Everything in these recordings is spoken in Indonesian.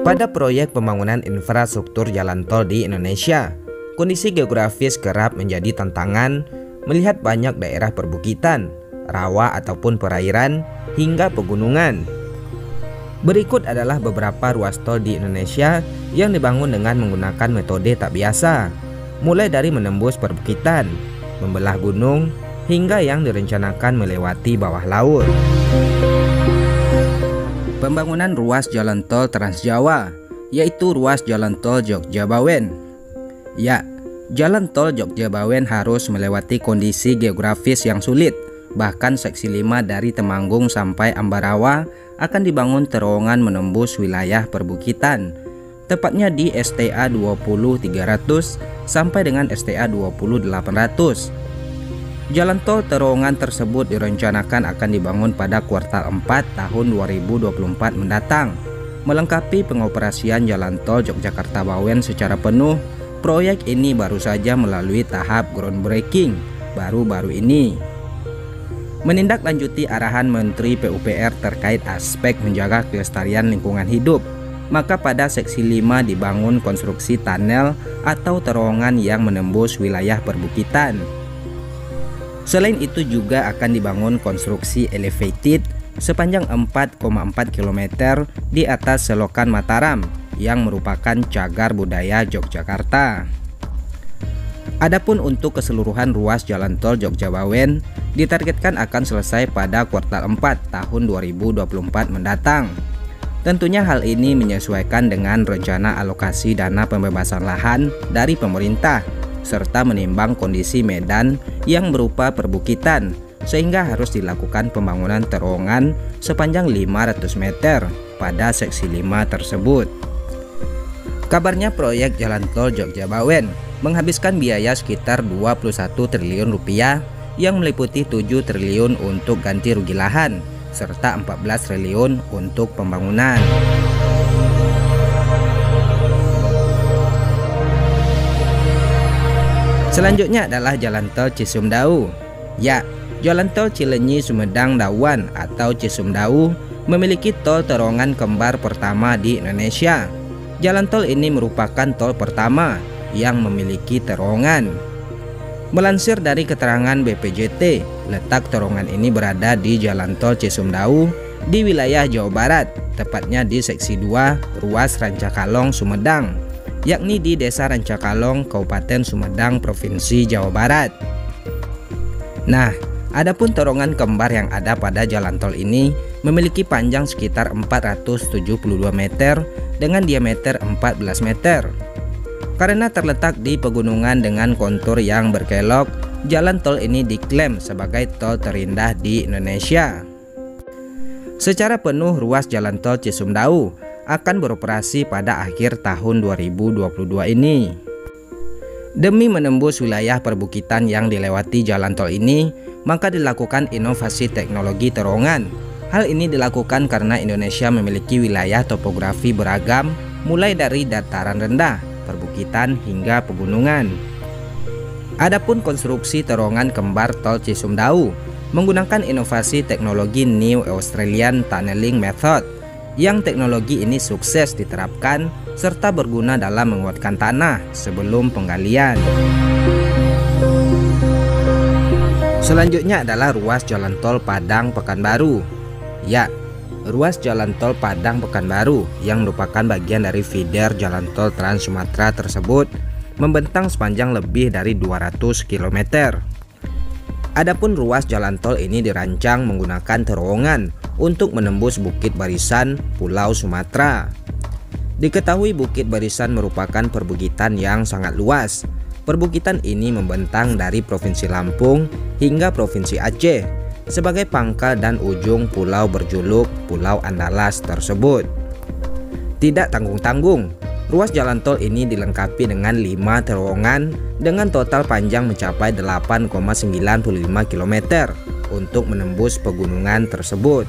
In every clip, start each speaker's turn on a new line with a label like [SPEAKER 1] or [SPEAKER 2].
[SPEAKER 1] Pada proyek pembangunan infrastruktur jalan tol di Indonesia, kondisi geografis kerap menjadi tantangan melihat banyak daerah perbukitan, rawa ataupun perairan, hingga pegunungan. Berikut adalah beberapa ruas tol di Indonesia yang dibangun dengan menggunakan metode tak biasa, mulai dari menembus perbukitan, membelah gunung, hingga yang direncanakan melewati bawah laut. Pembangunan ruas jalan tol Trans Jawa, yaitu ruas jalan tol Jogja-Bawen. Ya, jalan tol Jogja-Bawen harus melewati kondisi geografis yang sulit. Bahkan seksi 5 dari Temanggung sampai Ambarawa akan dibangun terowongan menembus wilayah perbukitan, tepatnya di STA 20300 sampai dengan STA 20800. Jalan tol terowongan tersebut direncanakan akan dibangun pada kuartal 4 tahun 2024 mendatang. Melengkapi pengoperasian jalan tol Yogyakarta-Bawen secara penuh, proyek ini baru saja melalui tahap groundbreaking baru-baru ini. Menindaklanjuti arahan Menteri PUPR terkait aspek menjaga kelestarian lingkungan hidup, maka pada seksi 5 dibangun konstruksi tunnel atau terowongan yang menembus wilayah perbukitan. Selain itu juga akan dibangun konstruksi elevated sepanjang 4,4 km di atas selokan Mataram yang merupakan cagar budaya Yogyakarta. Adapun untuk keseluruhan ruas jalan tol Jogja-Bawen ditargetkan akan selesai pada kuartal 4 tahun 2024 mendatang. Tentunya hal ini menyesuaikan dengan rencana alokasi dana pembebasan lahan dari pemerintah serta menimbang kondisi medan yang berupa perbukitan, sehingga harus dilakukan pembangunan terowongan sepanjang 500 meter pada seksi 5 tersebut. Kabarnya proyek jalan tol Jogja-Bawen menghabiskan biaya sekitar 21 triliun rupiah yang meliputi 7 triliun untuk ganti rugi lahan serta 14 triliun untuk pembangunan. Selanjutnya adalah jalan tol Cisumdawu. Ya, jalan tol Cilenyi-Sumedang-Dawan atau Cisumdawu memiliki tol terowongan kembar pertama di Indonesia. Jalan tol ini merupakan tol pertama yang memiliki terowongan. Melansir dari keterangan BPJT, letak terowongan ini berada di Jalan Tol Cisumdawu di wilayah Jawa Barat, tepatnya di seksi 2 ruas Rancakalong Sumedang, yakni di Desa Rancakalong, Kabupaten Sumedang, Provinsi Jawa Barat. Nah, adapun terowongan kembar yang ada pada jalan tol ini memiliki panjang sekitar 472 meter dengan diameter 14 meter. Karena terletak di pegunungan dengan kontur yang berkelok, jalan tol ini diklaim sebagai tol terindah di Indonesia. Secara penuh ruas jalan tol Cisumdawu akan beroperasi pada akhir tahun 2022 ini. Demi menembus wilayah perbukitan yang dilewati jalan tol ini, maka dilakukan inovasi teknologi terowongan. Hal ini dilakukan karena Indonesia memiliki wilayah topografi beragam, mulai dari dataran rendah, perbukitan hingga pegunungan. Adapun konstruksi terowongan kembar tol Cisumdawu menggunakan inovasi teknologi New Australian Tunneling Method, yang teknologi ini sukses diterapkan serta berguna dalam menguatkan tanah sebelum penggalian. Selanjutnya adalah ruas jalan tol Padang Pekanbaru. Ya, ruas jalan tol Padang Pekanbaru yang merupakan bagian dari feeder jalan tol Trans Sumatera tersebut membentang sepanjang lebih dari 200 km. Adapun ruas jalan tol ini dirancang menggunakan terowongan untuk menembus Bukit Barisan, Pulau Sumatera. Diketahui Bukit Barisan merupakan perbukitan yang sangat luas. Perbukitan ini membentang dari Provinsi Lampung hingga Provinsi Aceh sebagai pangkal dan ujung pulau berjuluk Pulau Andalas tersebut. Tidak tanggung-tanggung, ruas jalan tol ini dilengkapi dengan 5 terowongan dengan total panjang mencapai 8,95 km untuk menembus pegunungan tersebut.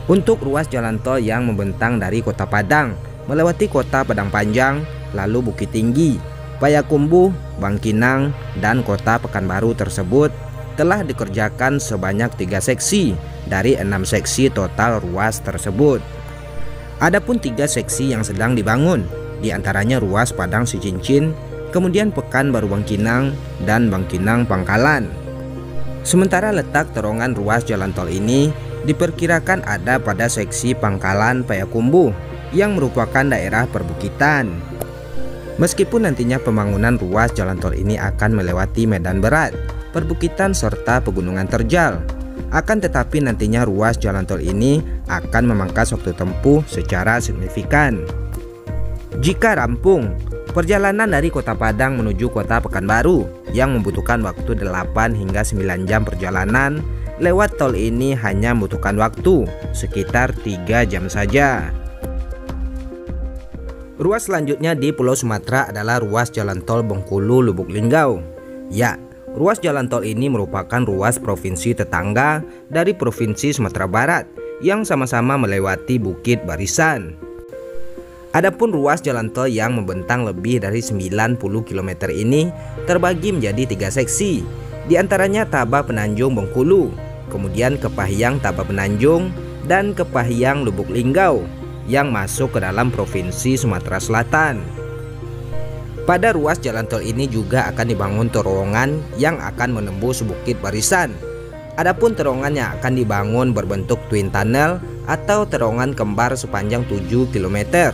[SPEAKER 1] Untuk ruas jalan tol yang membentang dari Kota Padang melewati Kota Padang Panjang, lalu Bukit Tinggi, Payakumbuh, Bangkinang, dan Kota Pekanbaru tersebut telah dikerjakan sebanyak 3 seksi dari 6 seksi total ruas tersebut. Adapun 3 seksi yang sedang dibangun, di antaranya ruas Padang Sicincin, kemudian Pekanbaru Bangkinang, dan Bangkinang Pangkalan. Sementara letak terowongan ruas jalan tol ini diperkirakan ada pada seksi Pangkalan Payakumbuh yang merupakan daerah perbukitan. Meskipun nantinya pembangunan ruas jalan tol ini akan melewati medan berat, perbukitan serta pegunungan terjal, akan tetapi nantinya ruas jalan tol ini akan memangkas waktu tempuh secara signifikan. Jika rampung, perjalanan dari Kota Padang menuju Kota Pekanbaru yang membutuhkan waktu 8 hingga 9 jam perjalanan, lewat tol ini hanya membutuhkan waktu sekitar 3 jam saja. Ruas selanjutnya di Pulau Sumatera adalah ruas jalan tol Bengkulu-Lubuk Linggau. Ya, ruas jalan tol ini merupakan ruas provinsi tetangga dari Provinsi Sumatera Barat yang sama-sama melewati Bukit Barisan. Adapun ruas jalan tol yang membentang lebih dari 90 km ini terbagi menjadi 3 seksi, di antaranya Tabah Penanjung Bengkulu, kemudian Kepahyang Tabah Penanjung, dan Kepahyang Lubuk Linggau yang masuk ke dalam Provinsi Sumatera Selatan. Pada ruas jalan tol ini juga akan dibangun terowongan yang akan menembus Bukit Barisan. Adapun terowongan yang akan dibangun berbentuk twin tunnel atau terowongan kembar sepanjang 7 km.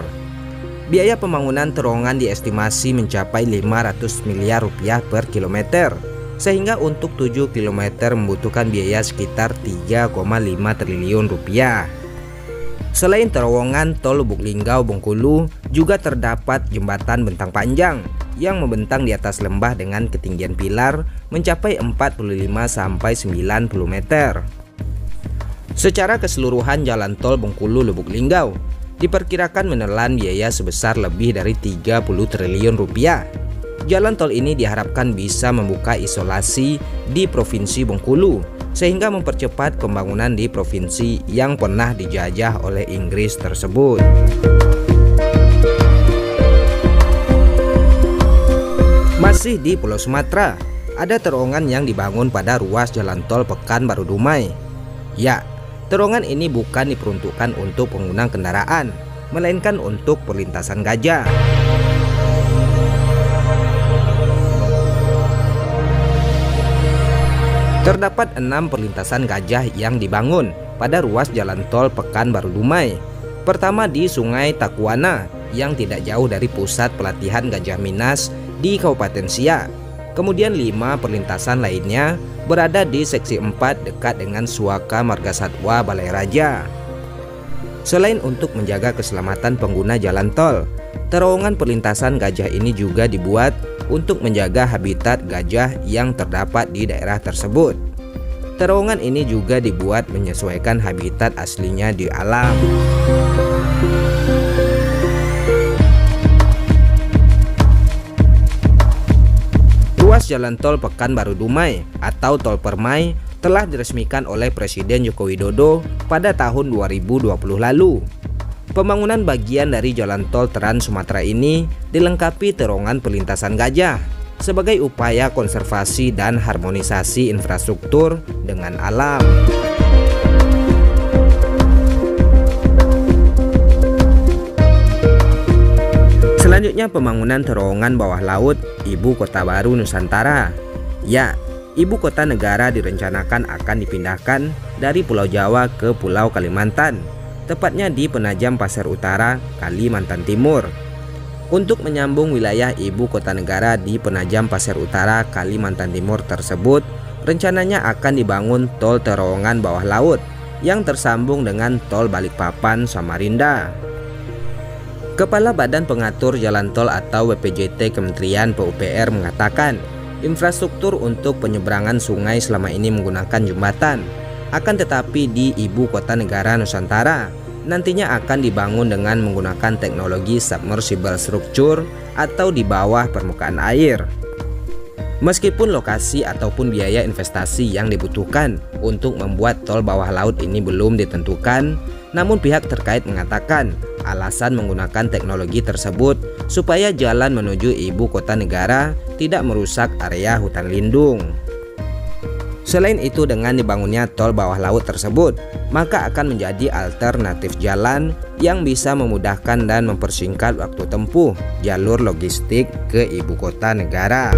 [SPEAKER 1] Biaya pembangunan terowongan diestimasi mencapai 500 miliar rupiah per kilometer, sehingga untuk 7 km membutuhkan biaya sekitar 3,5 triliun rupiah. Selain terowongan tol Lubuk Linggau Bengkulu, juga terdapat jembatan bentang panjang yang membentang di atas lembah dengan ketinggian pilar mencapai 45-90 meter. Secara keseluruhan jalan tol Bengkulu Lubuk Linggau diperkirakan menelan biaya sebesar lebih dari 30 triliun rupiah. Jalan tol ini diharapkan bisa membuka isolasi di Provinsi Bengkulu sehingga mempercepat pembangunan di provinsi yang pernah dijajah oleh Inggris tersebut. Masih di Pulau Sumatera, ada terowongan yang dibangun pada ruas jalan tol Pekanbaru Dumai. Ya, terowongan ini bukan diperuntukkan untuk pengguna kendaraan, melainkan untuk perlintasan gajah. Terdapat 6 perlintasan gajah yang dibangun pada ruas jalan tol Pekanbaru Dumai. Pertama di Sungai Takuana yang tidak jauh dari pusat pelatihan Gajah Minas di Kabupaten Siak. Kemudian 5 perlintasan lainnya berada di seksi 4 dekat dengan Suaka Margasatwa Balai Raja. Selain untuk menjaga keselamatan pengguna jalan tol, terowongan perlintasan gajah ini juga dibuat untuk menjaga habitat gajah yang terdapat di daerah tersebut. Terowongan ini juga dibuat menyesuaikan habitat aslinya di alam. Ruas jalan tol Pekanbaru Dumai atau Tol Permai telah diresmikan oleh Presiden Joko Widodo pada tahun 2020 lalu. Pembangunan bagian dari jalan tol Trans Sumatera ini dilengkapi terowongan perlintasan gajah sebagai upaya konservasi dan harmonisasi infrastruktur dengan alam. Selanjutnya pembangunan terowongan bawah laut Ibu Kota Baru Nusantara. Ya, Ibu Kota Negara direncanakan akan dipindahkan dari Pulau Jawa ke Pulau Kalimantan, tepatnya di Penajam Pasir Utara, Kalimantan Timur. Untuk menyambung wilayah Ibu Kota Negara di Penajam Pasir Utara, Kalimantan Timur tersebut, rencananya akan dibangun tol terowongan bawah laut yang tersambung dengan tol Balikpapan Samarinda. Kepala Badan Pengatur Jalan Tol atau BPJT Kementerian PUPR mengatakan, infrastruktur untuk penyeberangan sungai selama ini menggunakan jembatan. Akan tetapi di Ibu Kota Negara Nusantara nantinya akan dibangun dengan menggunakan teknologi submersible structure atau di bawah permukaan air. Meskipun lokasi ataupun biaya investasi yang dibutuhkan untuk membuat tol bawah laut ini belum ditentukan, namun pihak terkait mengatakan alasan menggunakan teknologi tersebut supaya jalan menuju Ibu Kota Negara tidak merusak area hutan lindung. Selain itu, dengan dibangunnya tol bawah laut tersebut, maka akan menjadi alternatif jalan yang bisa memudahkan dan mempersingkat waktu tempuh jalur logistik ke ibu kota negara.